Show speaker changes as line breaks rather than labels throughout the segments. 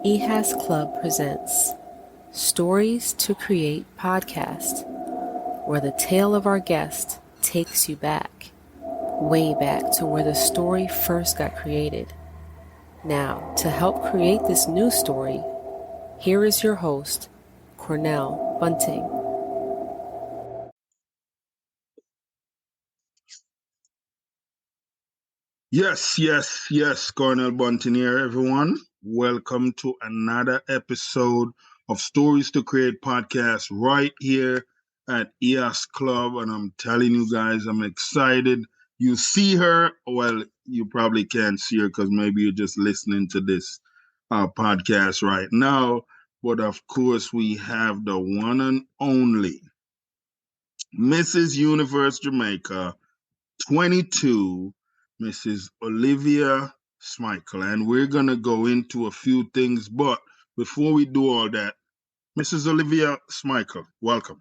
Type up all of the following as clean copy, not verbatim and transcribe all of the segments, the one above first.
EHAS Club presents Stories to Create podcast, where the tale of our guest takes you back, way back to where the story first got created. Now, to help create this new story, here is your host, Cornell Bunting.
Yes, Cornell Bunting here, everyone. Welcome to another episode of Stories to Create podcast right here at EHAS Club. And I'm telling you guys, I'm excited. You see her. Well, you probably can't see her because maybe you're just listening to this podcast right now. But of course, we have the one and only Mrs. Universe Jamaica 22, Mrs. Olivia Smikle. And we're going to go into a few things. But before we do all that, Mrs. Olivia Smikle, welcome.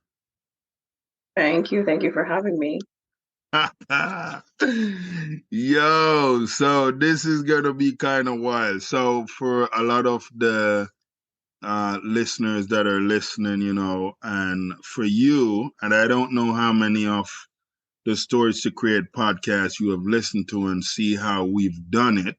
Thank you. Thank you for having me.
Yo, so this is going to be kind of wild. So for a lot of the listeners that are listening, and for you, and I don't know how many of the Stories to Create podcast you have listened to and see how we've done it.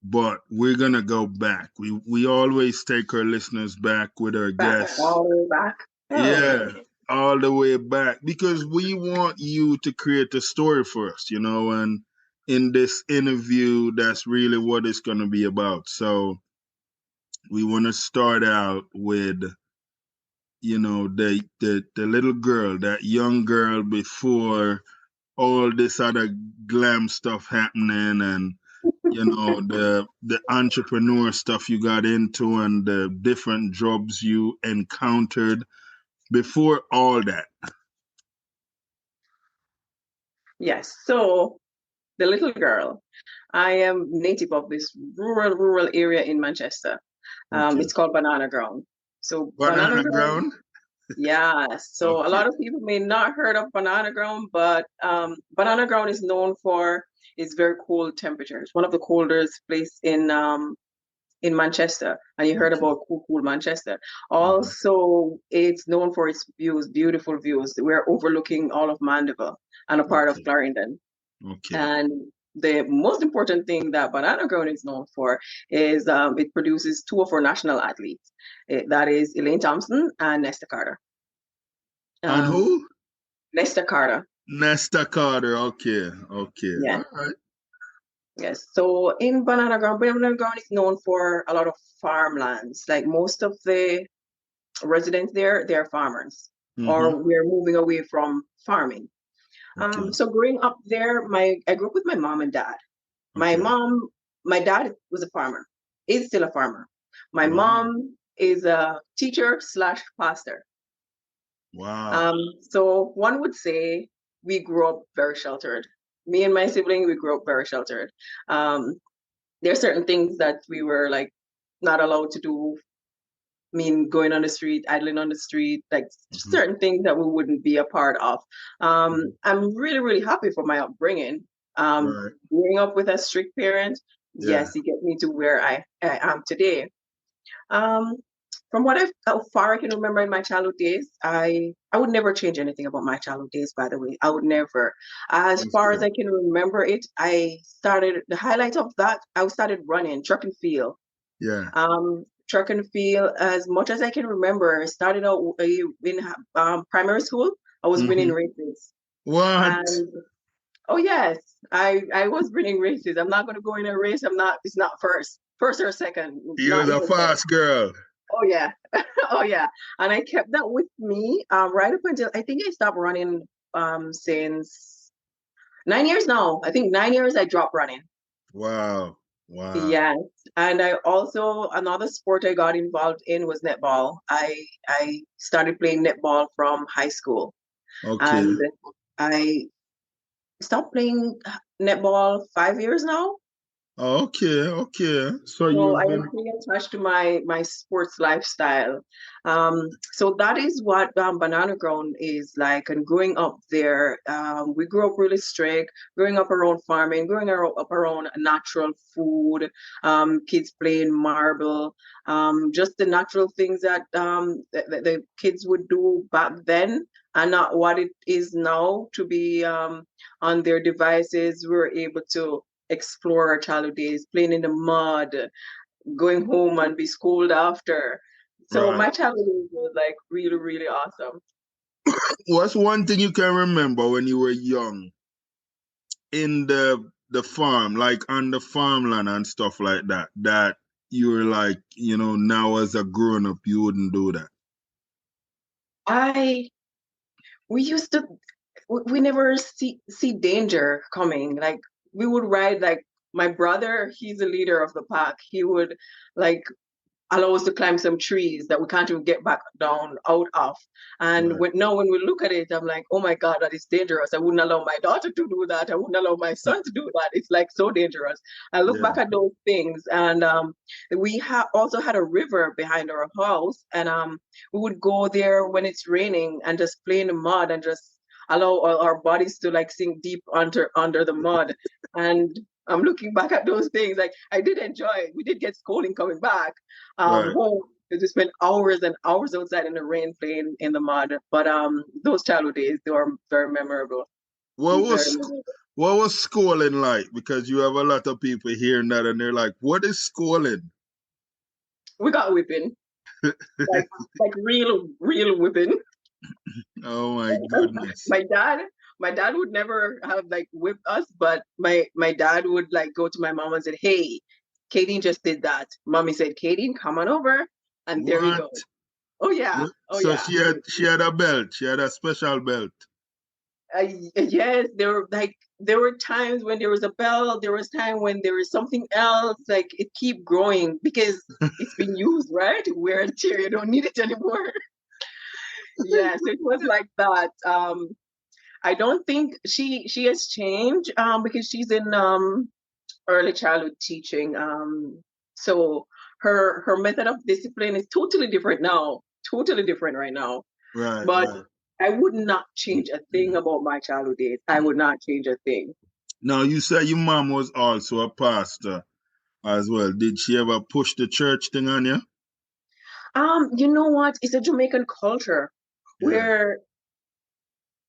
But we're going to go back. We always take our listeners back with our guests.
All the way back?
Yeah, all the way back. Because we want you to create a story for us, and in this interview, that's really what it's going to be about. So we want to start out with the little girl, that young girl before all this other glam stuff happening, and the entrepreneur stuff you got into, and the different jobs you encountered before all that.
Yes. So the little girl, I am native of this rural area in Manchester.
Okay.
It's called Banana Ground. So
Banana Ground?
Yes. So
Okay.
A lot of people may not heard of Banana Ground, but Banana Ground is known for its very cold temperatures. One of the coldest place in Manchester, and you heard about cool Manchester. Also, it's known for its views, beautiful views. We're overlooking all of Mandeville and a part of Clarendon.
Okay.
And the most important thing that Banana Ground is known for is it produces two of our national athletes. That is Elaine Thompson and Nesta Carter.
And who?
Nesta Carter.
Nesta Carter. Okay.
Yeah.
All right.
Yes. So in Banana Ground is known for a lot of farmlands. Like most of the residents there, they're farmers, or we're moving away from farming.
Okay.
So growing up there, I grew up with my mom and dad. My dad was a farmer, is still a farmer. My mom is a teacher / pastor.
Wow.
So one would say we grew up very sheltered. Me and my sibling, we grew up very sheltered. There are certain things that we were like not allowed to do. I mean, going on the street, idling on the street, like certain things that we wouldn't be a part of. I'm really, really happy for my upbringing. Growing up with a strict parent, yes, it gets me to where I am today. From how far I can remember in my childhood days, I would never change anything about my childhood days, by the way. I would never. As far as I can remember it, the highlight of that, I started running track and field.
Yeah.
Track and field, as much as I can remember. I started out in primary school. I was winning races.
What?
Oh yes, I was winning races. I'm not going to go in a race. It's not first or second.
You're the fast girl.
Oh yeah. Oh yeah. And I kept that with me right up until I think I stopped running since 9 years now. I think 9 years I dropped running.
Wow.
Yes. And I also, another sport I got involved in was netball. I started playing netball from high school.
Okay.
And I stopped playing netball 5 years now.
Okay. So
So I
you've
am
been
pretty attached to my sports lifestyle. So that is what Banana Ground is like. And growing up there, we grew up really strict, growing up around farming, up around natural food, kids playing marble, just the natural things that the kids would do back then and not what it is now to be on their devices. We were able to explore our childhood days, playing in the mud, going home and be schooled after. So
right.
my childhood was like really, really awesome.
What's one thing you can remember when you were young in the farm, like on the farmland and stuff like that, that you were like, now as a grown up, you wouldn't do that?
I we used to we never see danger coming. Like we would ride like my brother, he's the leader of the pack. He would like allow us to climb some trees that we can't even get back down out of. And
Right.
when we look at it, I'm like, oh my God, that is dangerous. I wouldn't allow my daughter to do that. I wouldn't allow my son to do that. It's like so dangerous. I look
Yeah.
back at those things, and we also had a river behind our house, and we would go there when it's raining and just play in the mud and just allow all our bodies to like sink deep under the mud. And I'm looking back at those things. Like I did enjoy it. We did get scolding coming back
Right.
home because we spent hours and hours outside in the rain playing in the mud. But those childhood days, they were very memorable.
What
Very
was
memorable.
what was schooling like? Because you have a lot of people hearing that and they're like, "What is schooling?"
We got whipping, like like real whipping.
Oh my goodness!
my dad, my dad would never have like whipped us, but my dad would like go to my mom and said, "Hey, Katie just did that." Mommy said, "Katie, come on over," and there you
What?
go. Oh yeah, oh
So
yeah.
she had a belt. She had a special belt.
Yes, there were times when there was a bell, there was time when there was something else, like it keep growing because it's been used, right? Wear and tear, you don't need it anymore. Yeah, so it was like that. I don't think she has changed because she's in early childhood teaching. So her method of discipline is totally different now, totally different right now.
Right,
But
right.
I would not change a thing about my childhood days. I would not change a thing.
Now you said your mom was also a pastor as well. Did she ever push the church thing on you?
You know what? It's a Jamaican culture
Yeah.
where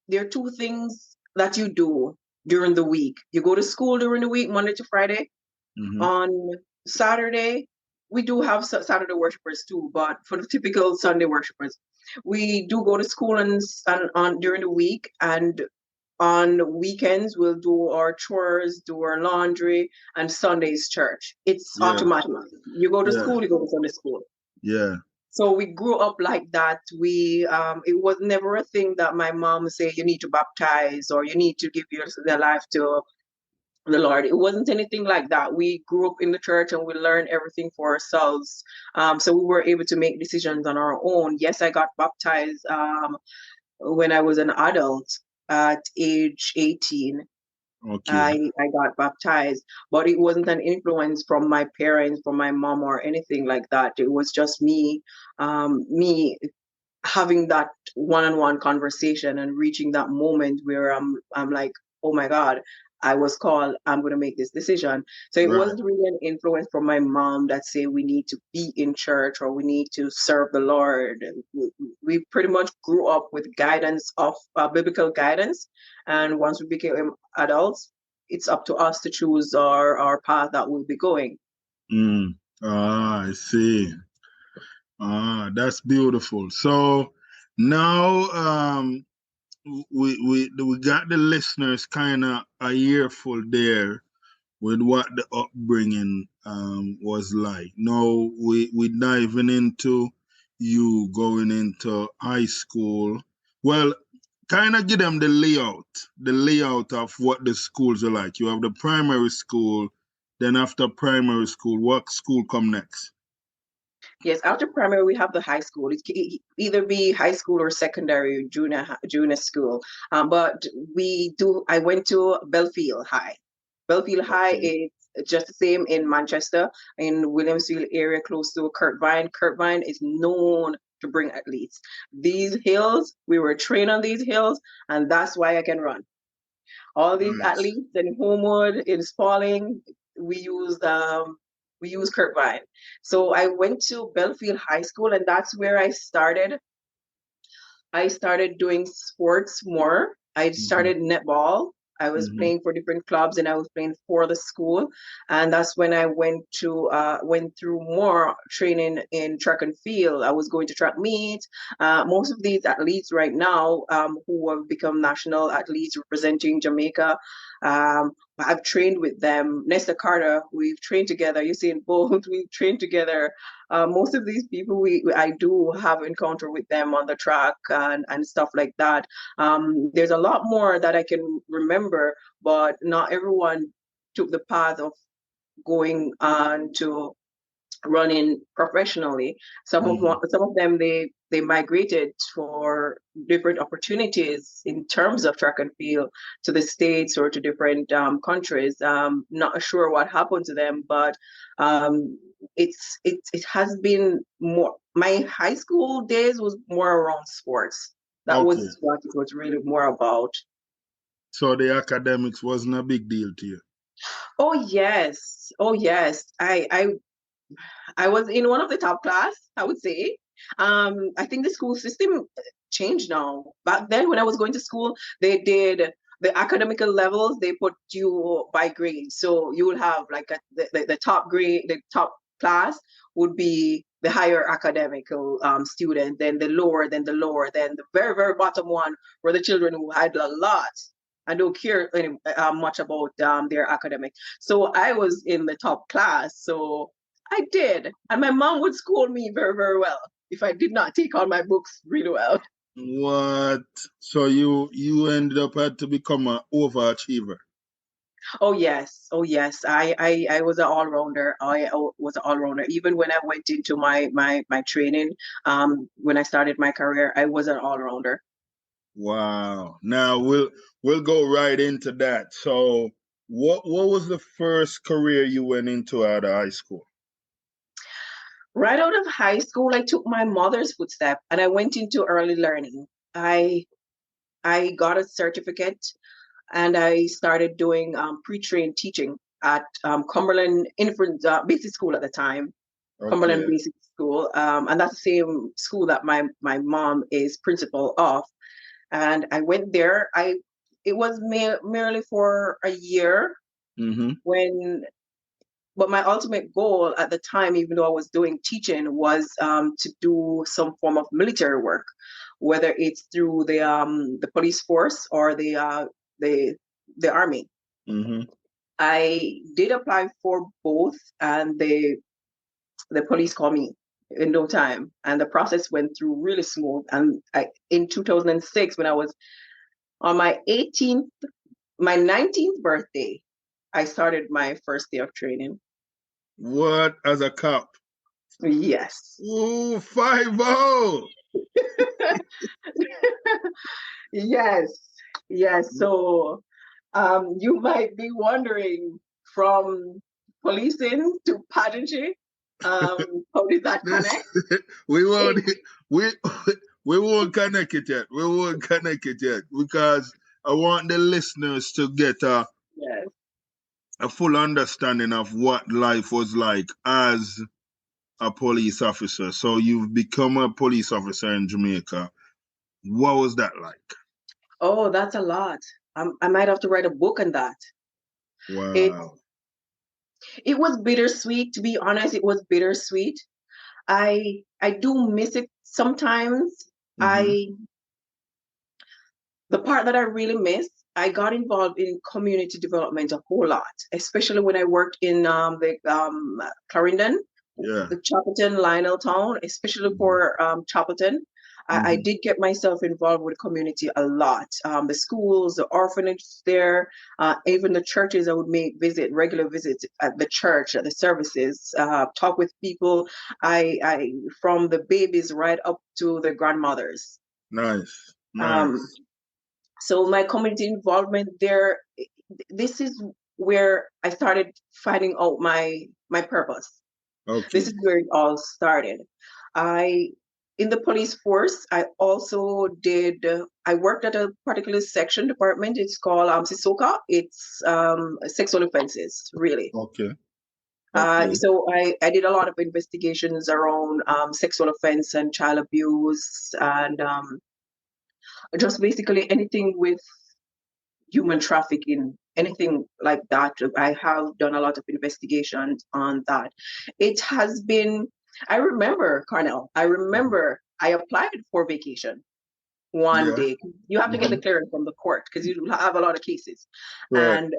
there are two things that you do during the week. You go to school during the week, Monday to Friday.
Mm-hmm.
On Saturday, we do have Saturday worshipers too, but for the typical Sunday worshipers, we do go to school on during the week, and on weekends we'll do our chores, do our laundry, and Sunday's church. It's
Yeah.
automatic. You go to
Yeah.
school, you go to Sunday school.
Yeah.
So we grew up like that. It was never a thing that my mom say you need to baptize or you need to give your life to the Lord. It wasn't anything like that. We grew up in the church and we learned everything for ourselves. So we were able to make decisions on our own. Yes, I got baptized when I was an adult at age 18.
Okay.
I got baptized, but it wasn't an influence from my parents, from my mom, or anything like that. It was just me having that one-on-one conversation and reaching that moment where I'm like, oh my God, I was called, I'm gonna make this decision. So it
Right.
wasn't really an influence from my mom that say we need to be in church or we need to serve the Lord. We pretty much grew up with guidance of biblical guidance, and once we became adults, it's up to us to choose our path that we'll be going.
Mm. Ah, I see. Ah, that's beautiful. So now we got the listeners kind of a earful there with what the upbringing was like. Now we diving into you going into high school. Well, kind of give them the layout of what the schools are like. You have the primary school, then after primary school, what school come next?
Yes, after primary, we have the high school. It can either be high school or secondary, junior school. But we do. I went to Belfield High. Belfield High
Okay.
is just the same in Manchester, in Williamsville area, close to Kirkvine. Kirkvine is known to bring athletes. These hills, we were trained on these hills, and that's why I can run. All these
Nice.
athletes in Homewood, in Spalding, we used Kirkvine. So I went to Belfield High School, and that's where I started. I started doing sports more. I started netball. I was playing for different clubs, and I was playing for the school. And that's when I went through more training in track and field. I was going to track meets. Most of these athletes right now, who have become national athletes representing Jamaica, I've trained with them. Nesta Carter, we've trained together. Usain Bolt, we've trained together. Most of these people I do have encounter with them on the track and stuff like that. There's a lot more that I can remember, but not everyone took the path of going on to running professionally. Some of them they migrated for different opportunities in terms of track and field to the States or to different countries. Not sure what happened to them, but it has been more. My high school days was more around sports. That was what it was really more about.
So the academics wasn't a big deal to you?
Oh yes. I was in one of the top class, I would say. I think the school system changed now. Back then, when I was going to school, they did the academical levels. They put you by grade, so you will have like the top grade, the top class would be the higher academical student, then the lower, then the lower, then the very very bottom one were the children who had a lot. I don't care much about their academic. So I was in the top class. So I did. And my mom would scold me very, very well if I did not take on my books really well.
What? So you ended up had to become an overachiever?
Oh yes. I was an all-rounder. I was an all-rounder. Even when I went into my training, when I started my career, I was an all-rounder.
Wow. Now we'll go right into that. So what was the first career you went into out of high school?
Right out of high school, I took my mother's footstep and I went into early learning. I got a certificate and I started doing pre-trained teaching at Cumberland Infant Basic School at the time, Cumberland Basic School, and that's the same school that my mom is principal of. And I went there. It was merely for a year but my ultimate goal at the time, even though I was doing teaching, was to do some form of military work, whether it's through the police force or the army. I did apply for both, and the police called me in no time, and the process went through really smooth. And in 2006, when I was on my 19th birthday, I started my first day of training.
What, as a cop?
Yes.
Ooh, 5-0.
Yes. So you might be wondering, from policing to pageantry, how did that connect?
we won't connect it yet. We won't connect it yet because I want the listeners to get a full understanding of what life was like as a police officer. So you've become a police officer in Jamaica. What was that like?
Oh, that's a lot. I might have to write a book on that.
Wow.
It was bittersweet, to be honest. It was bittersweet. I do miss it sometimes. The part that I really miss, I got involved in community development a whole lot, especially when I worked in the Clarendon, the Chapelton, Lionel Town, especially for Chapelton. I did get myself involved with the community a lot. The schools, the orphanages there, even the churches. I would make regular visits at the church, at the services, talk with people. I from the babies right up to the grandmothers.
Nice.
So my community involvement there, this is where I started finding out my purpose.
Okay.
This is where it all started. In the police force, I also I worked at a particular section department. It's called SISOCA. It's sexual offenses, really.
Okay. Okay.
So I did a lot of investigations around sexual offense and child abuse and just basically anything with human trafficking, anything like that. I have done a lot of investigations on that. It has been, I remember, Cornell, I applied for vacation one day. You have to get the clearance from the court because you have a lot of cases.
Right.
And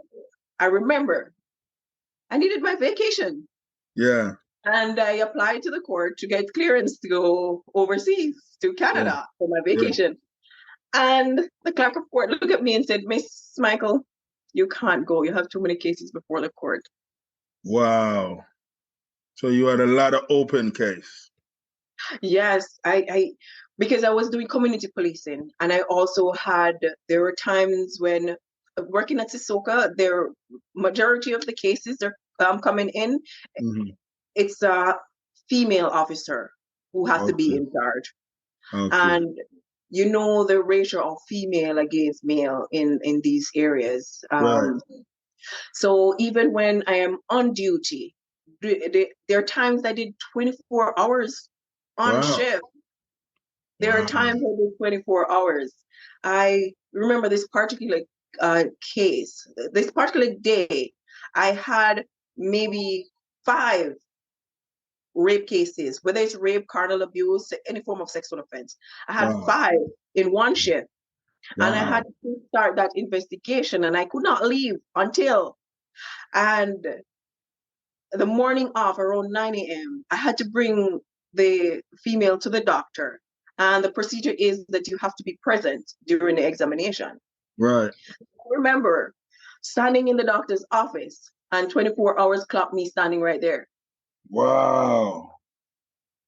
I remember I needed my vacation.
Yeah.
And I applied to the court to get clearance to go overseas to Canada for my vacation. And the clerk of court looked at me and said, Miss Michael, you can't go. You have too many cases before the court.
Wow. So you had a lot of open case.
Yes, I because I was doing community policing, and I also there were times when working at Sisoka, majority of the cases are coming in.
Mm-hmm.
It's a female officer who has to be in charge.
Okay.
And you know the ratio of female against male in these areas.
Right.
So even when I am on duty, there are times I did 24 hours on shift. There are times I did 24 hours. I remember this particular case, this particular day, I had maybe 5 rape cases, whether it's rape, carnal abuse, any form of sexual offense. I had 5 in one shift. And I had to start that investigation, and I could not leave until, and the morning of around 9 a.m., I had to bring the female to the doctor. And the procedure is that you have to be present during the examination.
Right.
I remember standing in the doctor's office, and 24 hours clocked me standing right there.
Wow.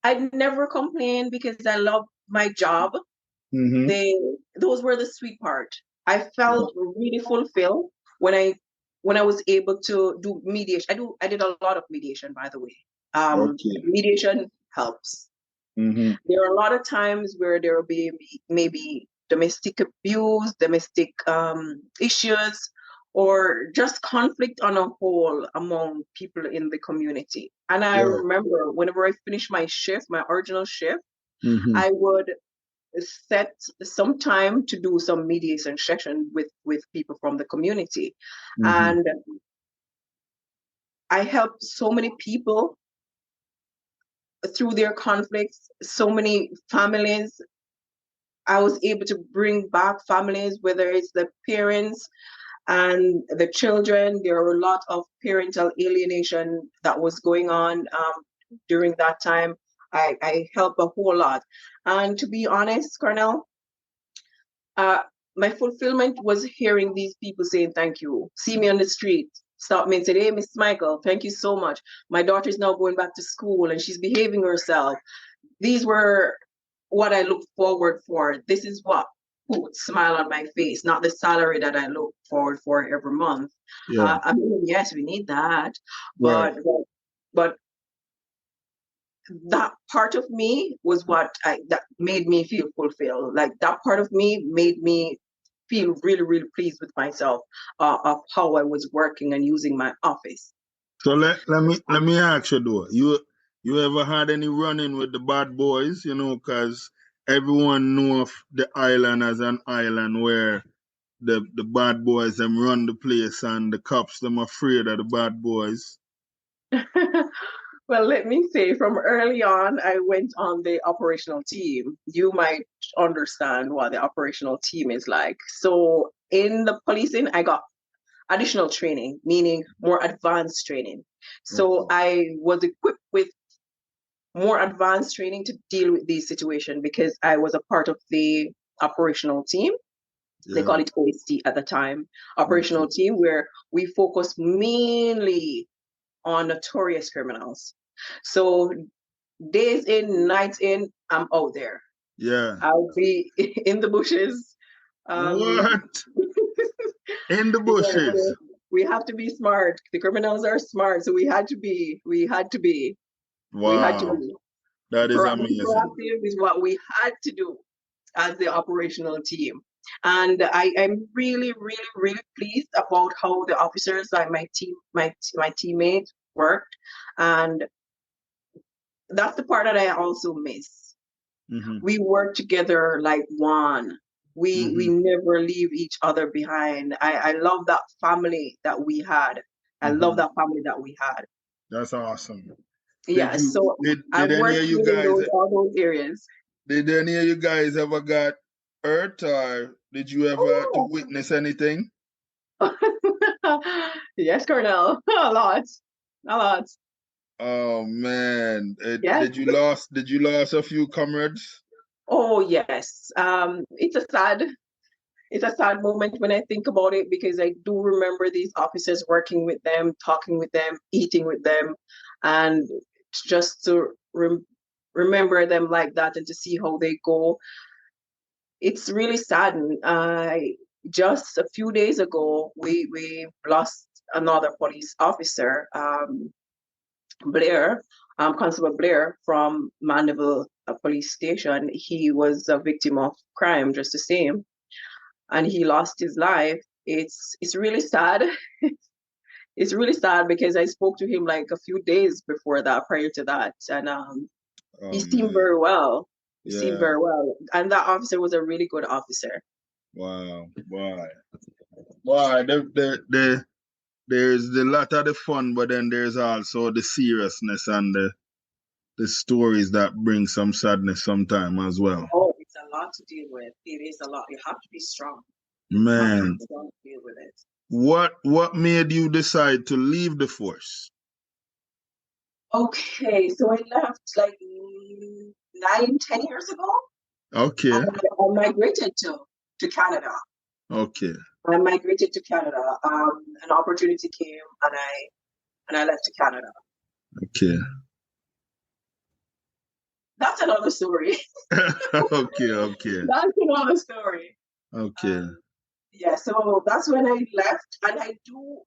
I never complained because I love my job.
Mm-hmm.
Those were the sweet part. I felt really fulfilled when I was able to do mediation. I did a lot of mediation, by the way. Mediation helps.
Mm-hmm.
There are a lot of times where there will be maybe domestic abuse, domestic issues, or just conflict on a whole among people in the community. And I remember whenever I finished my shift, my original shift, I would set some time to do some mediation session with people from the community. And I helped so many people through their conflicts, so many families. I was able to bring back families, whether it's the parents and the children. There were a lot of parental alienation that was going on during that time. I helped a whole lot. And to be honest, Cornell, my fulfillment was hearing these people saying thank you. See me on the street, stop me and say, hey, Miss Michael, thank you so much. My daughter is now going back to school and she's behaving herself. These were what I looked forward for. This is what put a smile on my face, not the salary that I look forward for every month. I mean, yes, we need that, but that part of me was that made me feel fulfilled. Like that part of me made me feel really, really pleased with myself of how I was working and using my office.
So let me ask you though, you ever had any run-in with the bad boys? You know, because everyone knew of the island as an island where the bad boys them run the place and the cops them afraid of the bad boys.
Well, let me say from early on, I went on the operational team. You might understand what the operational team is like. So in the policing, I got additional training, meaning more advanced training. So I was equipped with more advanced training to deal with these situations because I was a part of the operational team. They call it OST at the time, operational team, where we focus mainly on notorious criminals. So days in, nights in, I'm out there.
Yeah.
I'll be in the bushes.
What? In the bushes?
We have to be smart. The criminals are smart, so we had to be.
Wow, that is
Being
amazing.
proactive is what we had to do as the operational team. And I'm really, really, really pleased about how the officers and my teammates worked. And that's the part that I also miss.
Mm-hmm.
We work together like one. We never leave each other behind. I love that family that we had. I love that family that we had.
That's awesome.
Yeah, so I
did any
worked
of you
within
guys
all those areas.
did any of you guys ever got hurt, or did you ever have to witness anything?
Yes, Cornell. A lot. A lot.
Oh man.
Yes.
Did you lose a few comrades?
Oh yes. It's a sad moment when I think about it, because I do remember these officers, working with them, talking with them, eating with them, and just to remember them like that and to see how they go. It's really saddened. Just a few days ago, we lost another police officer, Blair, Constable Blair from Mandeville Police Station. He was a victim of crime, just the same, and he lost his life. It's really sad. It's really sad because I spoke to him like a few days before that, prior to that, and he seemed very well. He seemed very well, and that officer was a really good officer.
Wow. Why? There's a lot of the fun, but then there's also the seriousness and the stories that bring some sadness sometime as well.
Oh, it's a lot to deal with. It is a lot. You have to be strong.
Man,
You have to be strong to deal with it.
what made you decide to leave the force?
Okay, so I left like 9, 10 years ago.
Okay.
I migrated to Canada.
Okay.
I migrated to Canada. An opportunity came, and I left to Canada.
Okay.
That's another story.
Okay.
That's another story.
Okay.
Yeah, so that's when I left, and I do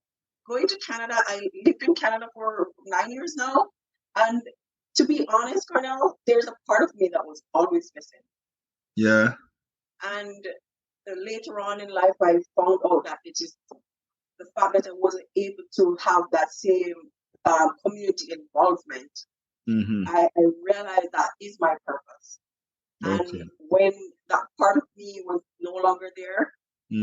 going to Canada. I lived in Canada for 9 years now, and to be honest, Cornell, there's a part of me that was always missing.
Yeah.
And later on in life, I found out that it is the fact that I wasn't able to have that same community involvement. I realized that is my purpose.
Okay.
And when that part of me was no longer there,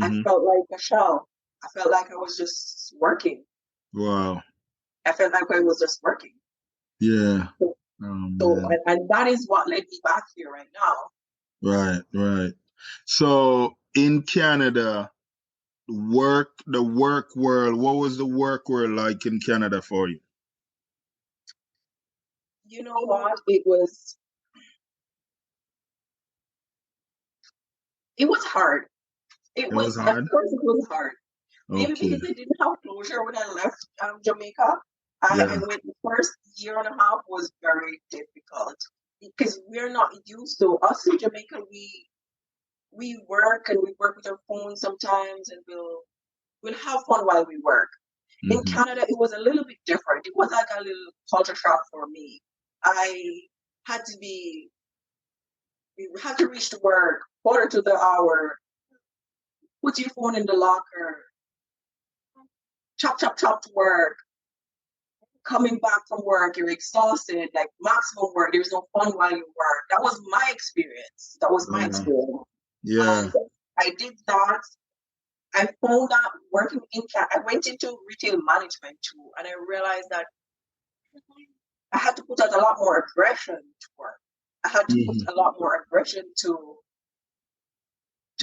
I felt like a shell. I felt like I was just working.
Wow.
I felt like I was just working.
Yeah.
And that is what led me back here right now.
Right. So in Canada, the work world, what was the work world like in Canada for you?
You know what? It was hard. It was hard. At first, it was hard. Maybe because I didn't have closure when I left Jamaica. I went the first year and a half was very difficult because we're not used to us in Jamaica. We work and we work with our phones sometimes, and we'll have fun while we work. In Canada, it was a little bit different. It was like a little culture shock for me. You had to reach to work, quarter to the hour, put your phone in the locker, chop to work. Coming back from work, you're exhausted, like maximum work. There's no fun while you work. That was my experience. Yeah. I did that. I found that working in Canada, I went into retail management too, and I realized that I had to put out a lot more aggression to work. I had to put a lot more aggression to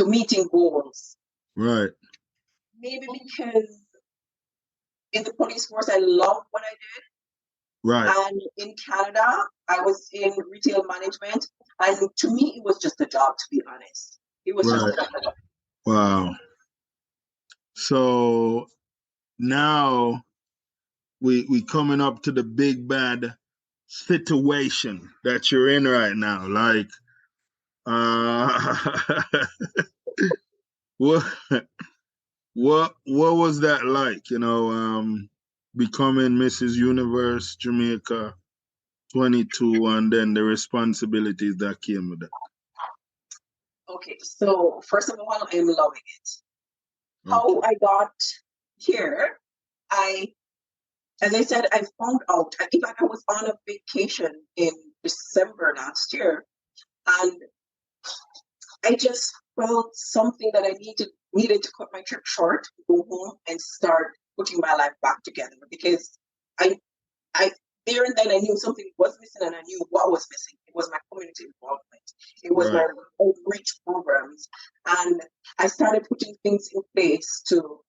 meeting goals.
Right.
Maybe because in the police force, I loved what I did.
Right.
And in Canada, I was in retail management. And to me, it was just a job, to be honest. It was just a job.
Wow. So now we coming up to the big bad situation that you're in right now. Like, what was that like? Becoming Mrs. Universe Jamaica 22, and then the responsibilities that came with that.
Okay, so first of all, I'm loving it.
Okay.
How I got here, as I said, I found out. In fact, I was on a vacation in December last year, and I just felt something that I needed to cut my trip short, go home, and start putting my life back together. Because I there and then I knew something was missing, and I knew what was missing. It was my community involvement. It was my outreach programs, and I started putting things in place to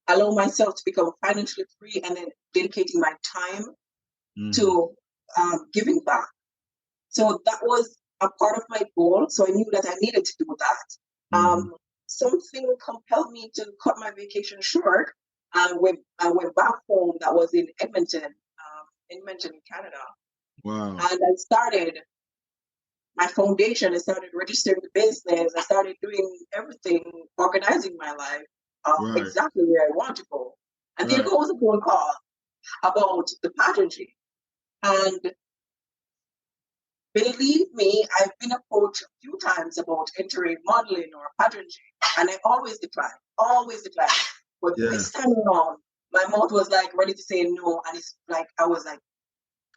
allow myself to become financially free, and then dedicating my time to giving back. So that was a part of my goal. So I knew that I needed to do that. Something compelled me to cut my vacation short. And when I went back home, that was in Edmonton, in Canada.
Wow.
And I started my foundation. I started registering the business. I started doing everything, organizing my life exactly where I want to go. And there goes a phone call about the pageantry. And believe me, I've been approached a few times about entering modeling or pageantry, and I always decline. But this time around, my mouth was like ready to say no, and it's like I was like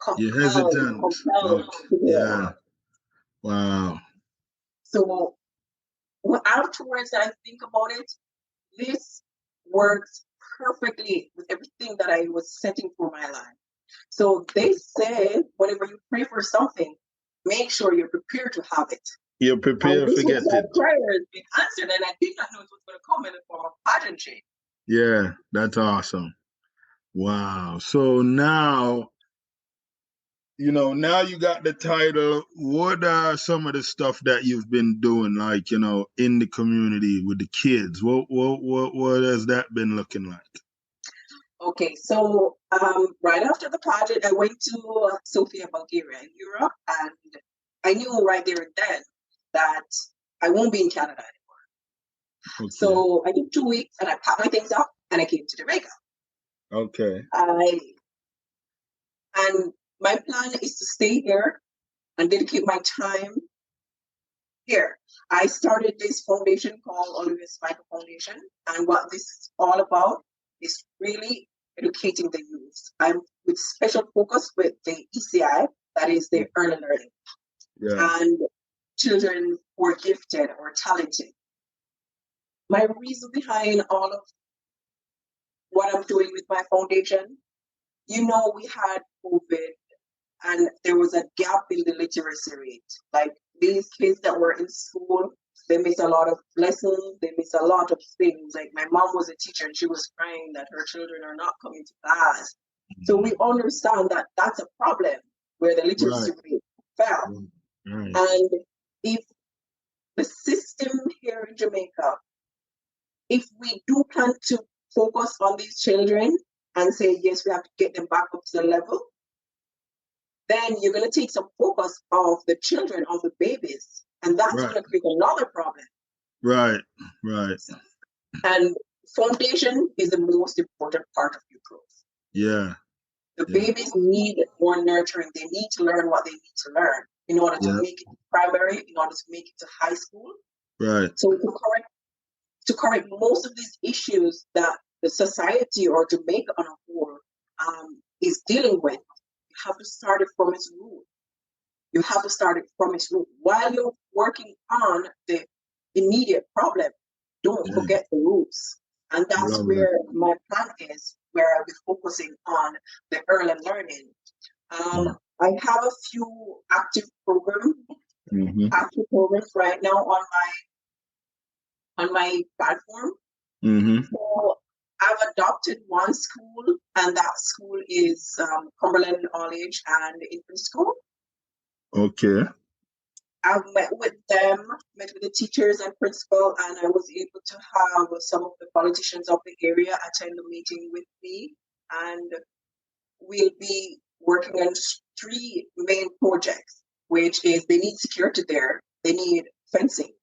compelled.
Yeah. Wow.
So afterwards, I think about it. This works perfectly with everything that I was setting for my life. So they say, whenever you pray for something, make sure you're prepared to have it.
You're prepared to get it.
Prayer has been answered, and I did not know it was going to come in the form of pageantry.
Yeah, that's awesome. Wow. So now, now you got the title. What are some of the stuff that you've been doing, like, in the community with the kids? What has that been looking like?
Okay, so right after the pageant, I went to Sofia, Bulgaria, in Europe, and I knew right there and then that I won't be in Canada anymore. Okay. So I took 2 weeks, and I packed my things up, and I came to Jamaica.
Okay.
And my plan is to stay here and dedicate my time here. I started this foundation called Olivia Spiker Foundation, and what this is all about is really educating the youth. I'm with special focus with the ECI, that is the early learning, and children who are gifted or talented. My reason behind all of what I'm doing with my foundation, we had COVID, and there was a gap in the literacy rate. Like these kids that were in school, they miss a lot of lessons, they miss a lot of things. Like my mom was a teacher, and she was crying that her children are not coming to class. So we understand that that's a problem where the literacy rate fell. And if the system here in Jamaica, if we do plan to focus on these children and say, yes, we have to get them back up to the level, then you're going to take some focus of the children, of the babies, and that's going to create another problem. Right. And foundation is the most important part of your growth. Yeah. The babies need more nurturing. They need to learn what they need to learn in order to make it primary, in order to make it to high school. Right. So to correct most of these issues that the society or Jamaica on a whole is dealing with, you have to start it from its root. While you're working on the immediate problem, don't forget the roots. And that's where my plan is, where I'll be focusing on the early learning. I have a few active programs right now on my platform. So I've adopted one school, and that school is Cumberland College and Infant School. Okay. I've met with the teachers and principal, and I was able to have some of the politicians of the area attend the meeting with me, and we'll be working on 3 main projects, which is they need security there, they need fencing,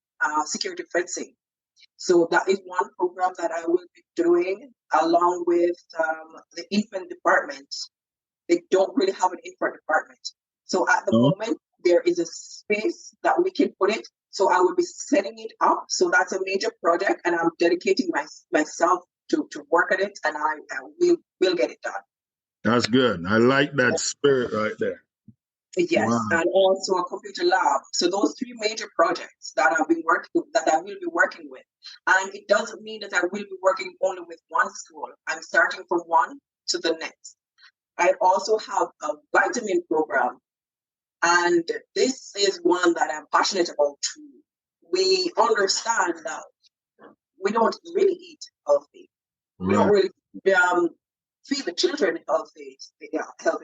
security fencing. So that is one program that I will be doing along with the infant department. They don't really have an infant department. So at the moment, there is a space that we can put it. So I will be setting it up. So that's a major project, and I'm dedicating myself to work at it, and I will get it done.
That's good. I like that spirit right there.
Yes,
Wow.
and also a computer lab. So those three major projects that I will be working with. And it doesn't mean that I will be working only with one school. I'm starting from one to the next. I also have a vitamin program, and this is one that I'm passionate about too. We understand that we don't really eat healthy. We don't really feed the children healthy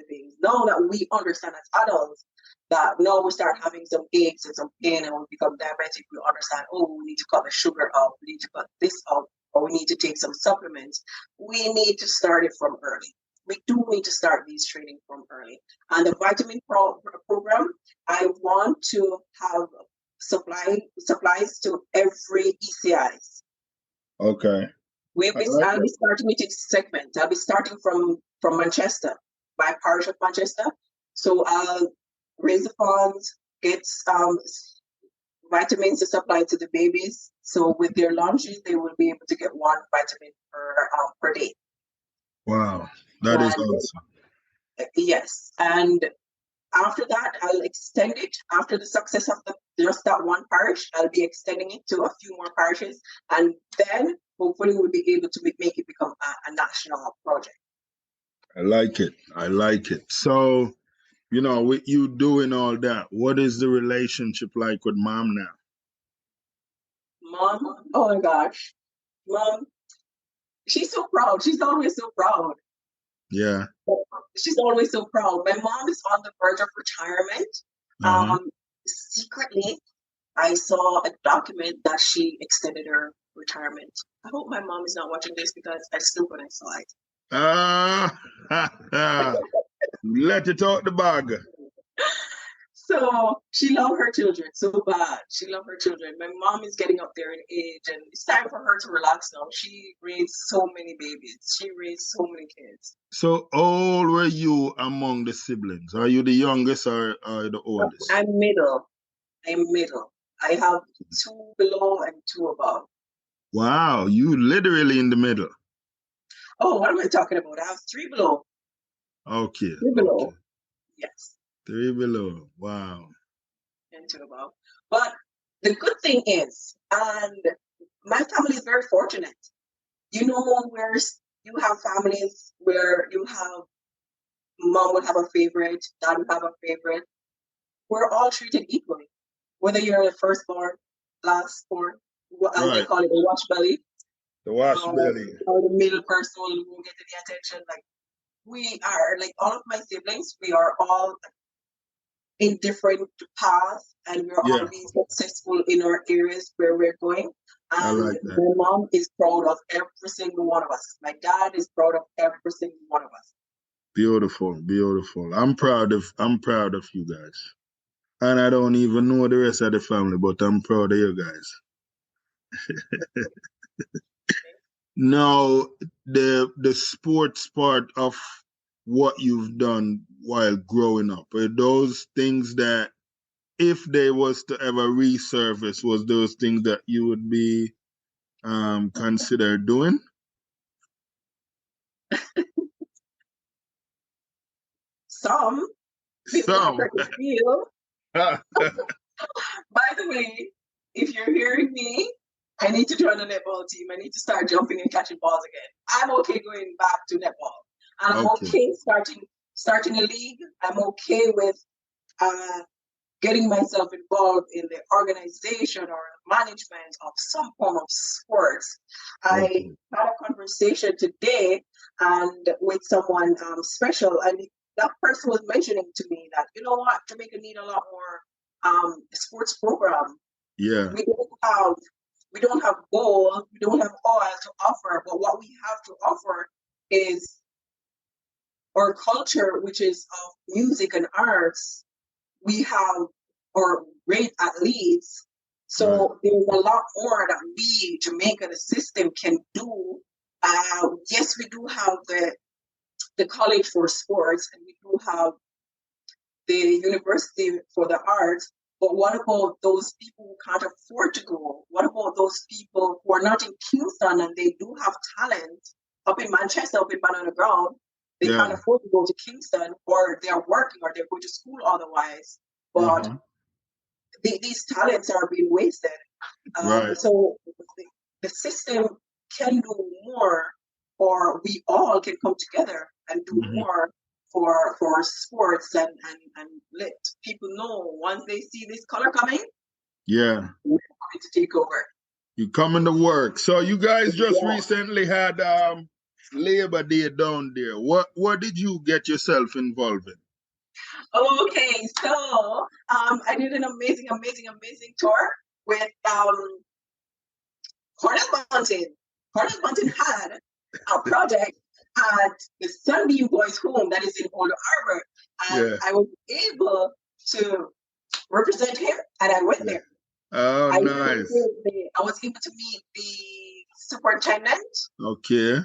things. Now that we understand as adults that now we start having some aches and some pain and we become diabetic, we understand, oh, we need to cut the sugar out, we need to cut this out, or we need to take some supplements. We need to start it from early. We do need to start these training from early. And the vitamin program, I want to have supplies to every ECIs.
Okay.
I'll be starting it in segments. I'll be starting from Manchester, my parish of Manchester. So I'll raise the funds, get vitamins to supply to the babies. So with their lunches, they will be able to get one vitamin per day.
Wow, that is awesome.
Yes, and after that, I'll extend it. After the success of just that one parish, I'll be extending it to a few more parishes, and then hopefully we'll be able to make it become a national project.
I like it. I like it. So, with you doing all that, what is the relationship like with mom now?
Mom, oh my gosh, mom, she's so proud. She's always so proud.
Yeah.
She's always so proud. My mom is on the verge of retirement. Secretly, I saw a document that she extended her retirement. I hope my mom is not watching this because I slept when I saw it.
Let it out the bag.
So she loved her children so bad. She loved her children. My mom is getting up there in age, and it's time for her to relax now. She raised so many babies. She raised so many kids.
So how old were you among the siblings? Are you the youngest or the oldest?
I'm middle. I have 2 below and 2 above.
Wow, you literally in the middle.
Oh, what am I talking about? I have 3 below.
Okay.
3 below.
Okay.
Yes.
3 below. Wow.
And 2 above. But the good thing is, and my family is very fortunate. Where you have families where you have mom would have a favorite, dad would have a favorite. We're all treated equally. Whether you're the firstborn, lastborn, as they call it, the wash belly.
The wash belly.
Or the middle person who won't get the attention. Like, we are, like, all of my siblings, we are all in different paths, and we're all being successful in our areas where we're going. And my mom is proud of every single one of us. My dad is proud of every single one of us.
Beautiful, beautiful. I'm proud of you guys. And I don't even know the rest of the family, but I'm proud of you guys. Now, the sports part of what you've done while growing up, are those things that if they was to ever resurface, was those things that you would be consider doing?
Some. By the way, if you're hearing me, I need to join the netball team. I need to start jumping and catching balls again. I'm okay going back to netball. And I'm okay starting a league. I'm okay with getting myself involved in the organization or management of some form of sports. I had a conversation today and with someone special, and that person was mentioning to me that, Jamaica need a lot more sports program.
Yeah.
We don't have gold, we don't have oil to offer, but what we have to offer is our culture, which is of music and arts. We have our great athletes. So there's a lot more that we, Jamaica, the system can do. Yes, we do have the college for sports, and we do have the university for the arts. But what about those people who can't afford to go? What about those people who are not in Kingston and they do have talent up in Manchester, up in Banana Ground? They can't afford to go to Kingston, or they're working, or they're going to school otherwise. But these talents are being wasted. So the system can do more, or we all can come together and do more for sports and let people know once they see this color coming, we're going to take over.
You coming to work. So you guys just recently had Labor Day down there. What did you get yourself involved in?
Okay, so I did an amazing tour with Cornell Bunting. Cornell Bunting had a project at the Sunbeam Boys Home that is in Old Harbor. And I was able to represent him, and I went there.
Oh, nice.
I was able to meet the superintendent.
Okay.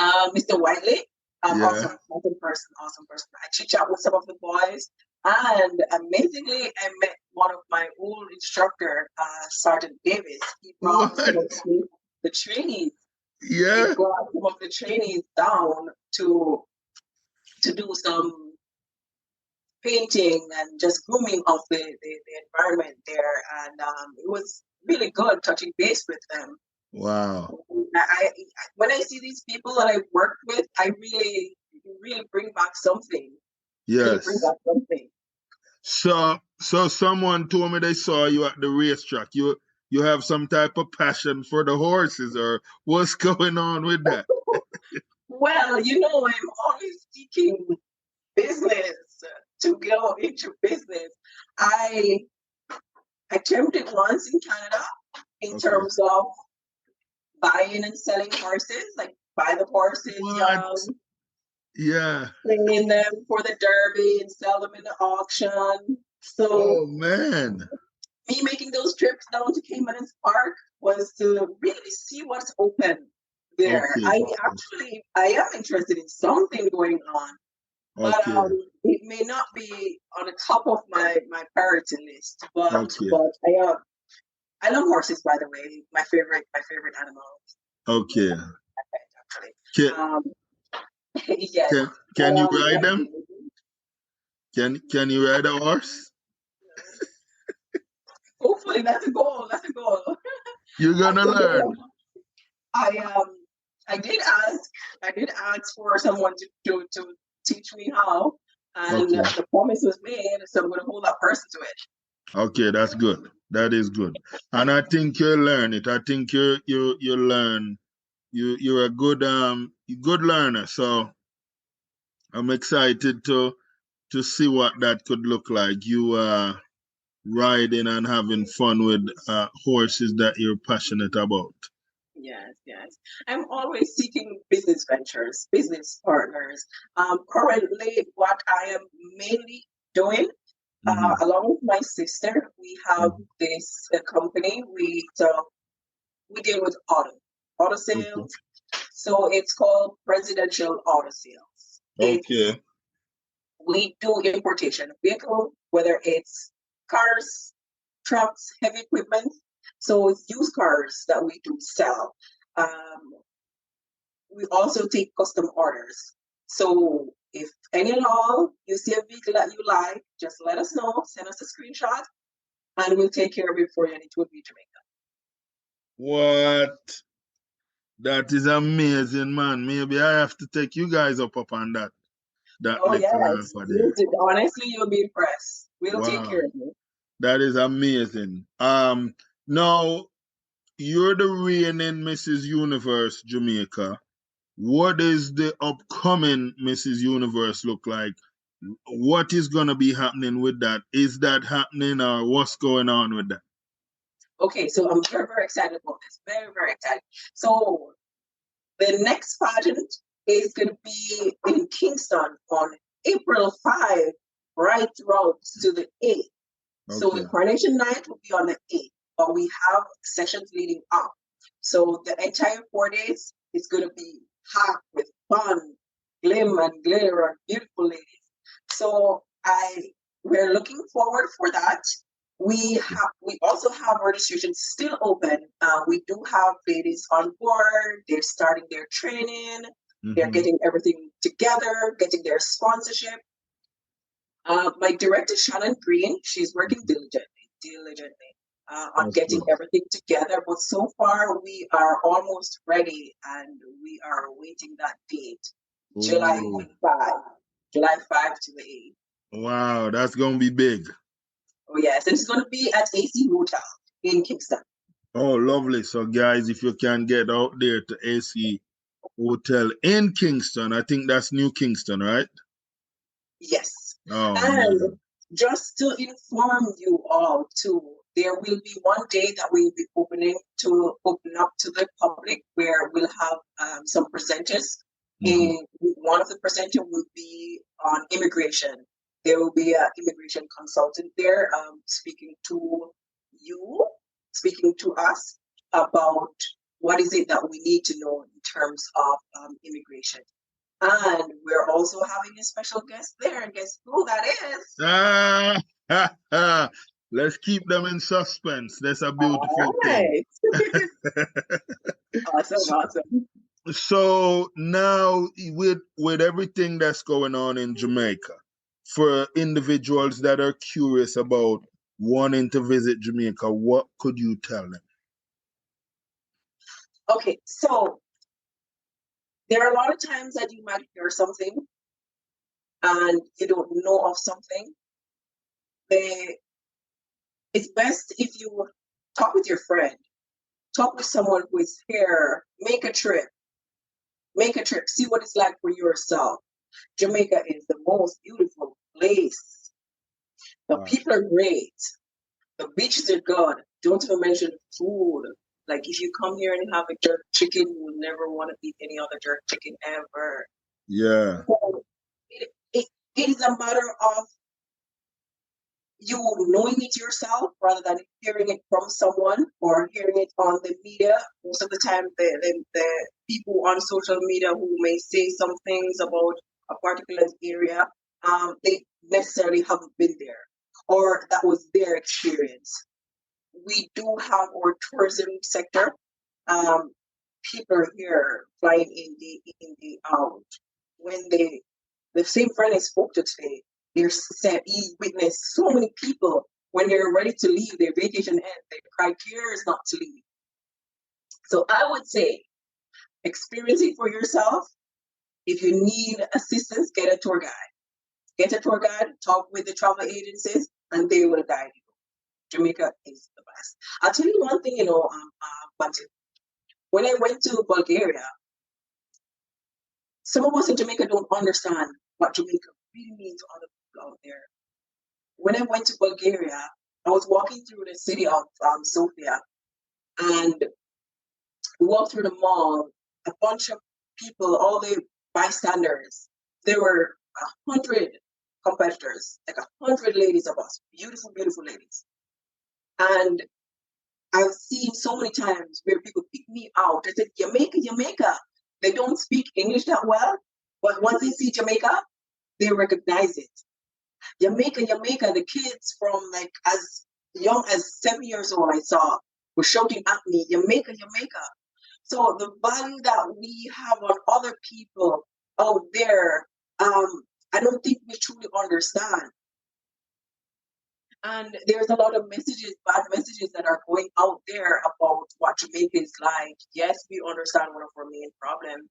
Mr. Whiteley. Awesome person. I chit-chat with some of the boys. And amazingly, I met one of my old instructor, Sergeant Davis. He brought some of the trainees.
Yeah.
He brought some of the trainees down to do some painting and just grooming of the environment there. And it was really good touching base with them.
Wow.
When I see these people that I worked with, I really bring back something.
Yes.
Really bring back something.
So someone told me they saw you at the racetrack. You have some type of passion for the horses, or what's going on with that?
Well, I'm always seeking business to go into business. I attempted once in Canada in terms of buying and selling horses, like buy the horses young, train them for the Derby and sell them in the auction. So,
man,
me making those trips down to Cayman's Park was to really see what's open there. I am interested in something going on, but it may not be on the top of my priority list. But I love horses, by the way. My favorite animal.
Okay.
Actually. Yes.
Can you ride them? Can you ride a horse?
Hopefully, that's a goal.
You're gonna learn.
I did ask for someone to teach me how, and the promise was made, so I'm gonna hold that person to it.
Okay, that's good. That is good, and I think you'll learn it. I think you learn. You're a good learner. So I'm excited to see what that could look like. You riding and having fun with horses that you're passionate about.
Yes. I'm always seeking business ventures, business partners. Currently, what I am mainly doing, along with my sister, we have this company. We deal with auto sales. So it's called Presidential Auto Sales. We do importation of vehicle, whether it's cars, trucks, heavy equipment. So it's used cars that we do sell. We also take custom orders. So if any and all you see a vehicle that you like, just let us know, send us a screenshot, and we'll take care of it for you, and it will be Jamaica.
What? That is amazing, man. Maybe I have to take you guys up on that.
Yes. Honestly, you'll be impressed. We'll take care of you.
That is amazing. Now, you're the reigning Mrs. Universe Jamaica. What is the upcoming Mrs. Universe look like? What is going to be happening with that? Is that happening, or what's going on with that?
Okay, so I'm very, very excited about this. Very, very excited. So the next pageant is going to be in Kingston on April 5, right throughout to the 8th. So the coronation night will be on the 8th. but we have sessions leading up. So the entire 4 days is going to be packed with fun, glim and glitter and beautiful ladies. So we're looking forward for that. We also have registration still open. We do have ladies on board. They're starting their training. They're getting everything together, getting their sponsorship. My director, Shannon Green, she's working diligently on getting everything together. But so far, we are almost ready, and we are awaiting that date, July 5 to the 8th.
Wow, that's going to be big.
Oh, yes. And it's going to be at AC Hotel in Kingston.
Oh, lovely. So, guys, if you can get out there to AC Hotel in Kingston, I think that's New Kingston, right?
Yes.
Oh,
and
man.
Just to inform you all, too, there will be one day that we will be open up to the public, where we'll have some presenters. And one of the presenters will be on immigration. There will be an immigration consultant there speaking to us about what is it that we need to know in terms of immigration. And we're also having a special guest there. And guess who that is?
Let's keep them in suspense. That's a beautiful thing.
Awesome.
So now with everything that's going on in Jamaica, for individuals that are curious about wanting to visit Jamaica, what could you tell them?
Okay, so there are a lot of times that you might hear something and you don't know of something. It's best if you talk with your friend, talk with someone who is here, make a trip, see what it's like for yourself. Jamaica is the most beautiful place. The people are great. The beaches are good. Don't even mention food. Like, if you come here and have a jerk chicken, you will never want to eat any other jerk chicken ever.
Yeah.
So it is a matter of you knowing it yourself rather than hearing it from someone or hearing it on the media. Most of the time, the people on social media who may say some things about a particular area, they necessarily haven't been there, or that was their experience. We do have our tourism sector. People here flying in the out. When the same friend I spoke to today, they said he witnessed so many people when they're ready to leave, their vacation ends, their criteria is not to leave. So I would say, experience it for yourself. If you need assistance, get a tour guide. Talk with the travel agencies, and they will guide you. Jamaica is the best. I'll tell you one thing, Bunting. When I went to Bulgaria, some of us in Jamaica don't understand what Jamaica really means to other people out there. When I went to Bulgaria, I was walking through the city of Sofia, and we walked through the mall. A bunch of people, all the bystanders, there were 100 competitors, like 100 ladies of us, beautiful, beautiful ladies. And I've seen so many times where people pick me out. They said, Jamaica. They don't speak English that well, but once they see Jamaica, they recognize it. Jamaica. The kids from like as young as 7 years old I saw were shouting at me, Jamaica. So the value that we have on other people out there, I don't think we truly understand. And there's a lot of bad messages that are going out there about what Jamaica is like. Yes, we understand one of our main problems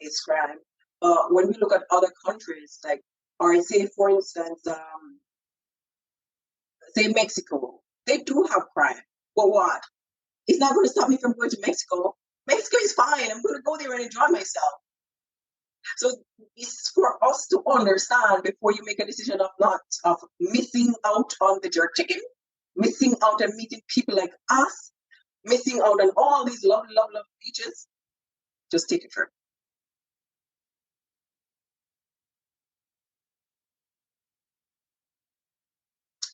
is crime. But when we look at other countries, like, or I say, for instance, say Mexico, they do have crime. But what? It's not going to stop me from going to Mexico. Mexico is fine. I'm going to go there and enjoy myself. So it's for us to understand before you make a decision of missing out on the jerk chicken, missing out on meeting people like us, missing out on all these lovely beaches. Just take a trip.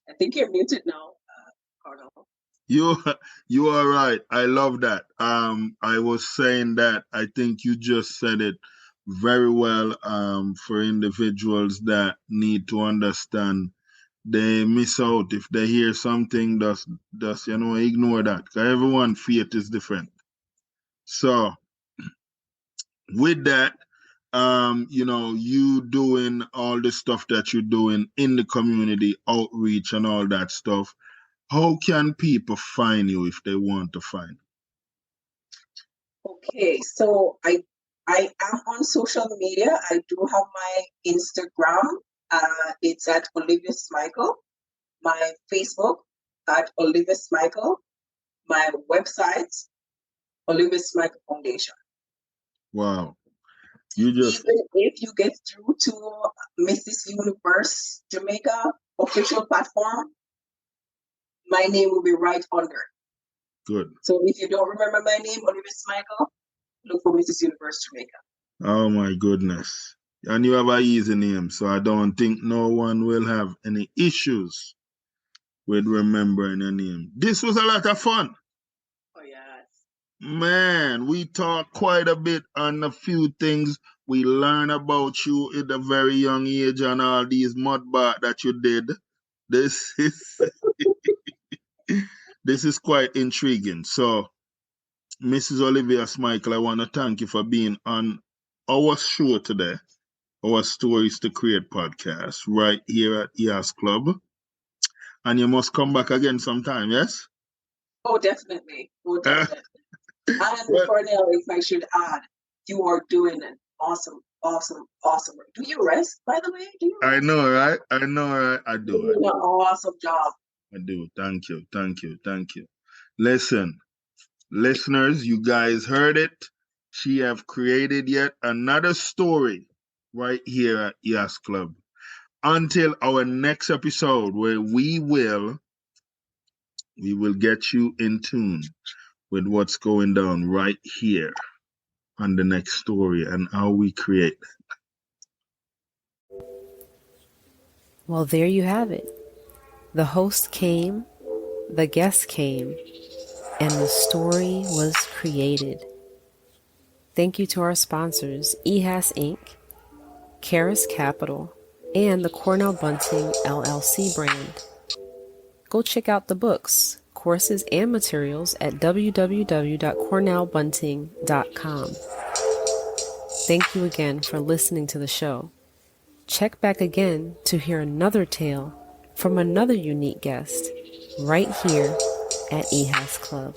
I think you're muted now, Cornell.
You you are right. I love that. I was saying that I think you just said it very well. For individuals that need to understand, they miss out if they hear something. That's ignore that. 'Cause everyone faith is different. So with that, you doing all the stuff that you're doing in the community outreach and all that stuff. How can people find you if they want to find
Okay, so I am on social media. I do have my Instagram. It's at Olivia Smichael. My Facebook at Olivia Smichael. My website, Olivia Smichael Foundation.
you? Wow. You just
Even if you get through to Mrs. Universe Jamaica official platform, my name will be right under.
good.
So if you don't remember my name, Olivia Smichael, look for Mrs. Universe Jamaica.
Oh my goodness. And you have a easy name, so I don't think no one will have any issues with remembering your name. This was a lot of fun.
Oh yes.
Man, we talked quite a bit on a few things. We learned about you at a very young age and all these mud bath that you did. This is this is quite intriguing. So, Mrs. Olivia Smichael, I want to thank you for being on our show today, our Stories to Create podcast, right here at EHAS Club. And you must come back again sometime, yes?
Oh, definitely. Oh, definitely. And
Well,
Cornell, if I should add, you are doing an awesome, awesome, awesome work. Do you rest, by the way? Do you
I
rest?
know, right? I know, right? I
You're
do.
doing an awesome job.
I do. Thank you. Thank you. Thank you. Listen, listeners, you guys heard it. She have created yet another story right here at EHAS Club. Until our next episode, where we will get you in tune with what's going down right here on the next story and how we create.
Well, there you have it. The host came, the guest came, and the story was created. Thank you to our sponsors, EHAS Inc., Karis Capital, and the Cornell Bunting LLC brand. Go check out the books, courses, and materials at www.cornellbunting.com. Thank you again for listening to the show. Check back again to hear another tale from another unique guest right here at EHAS Club.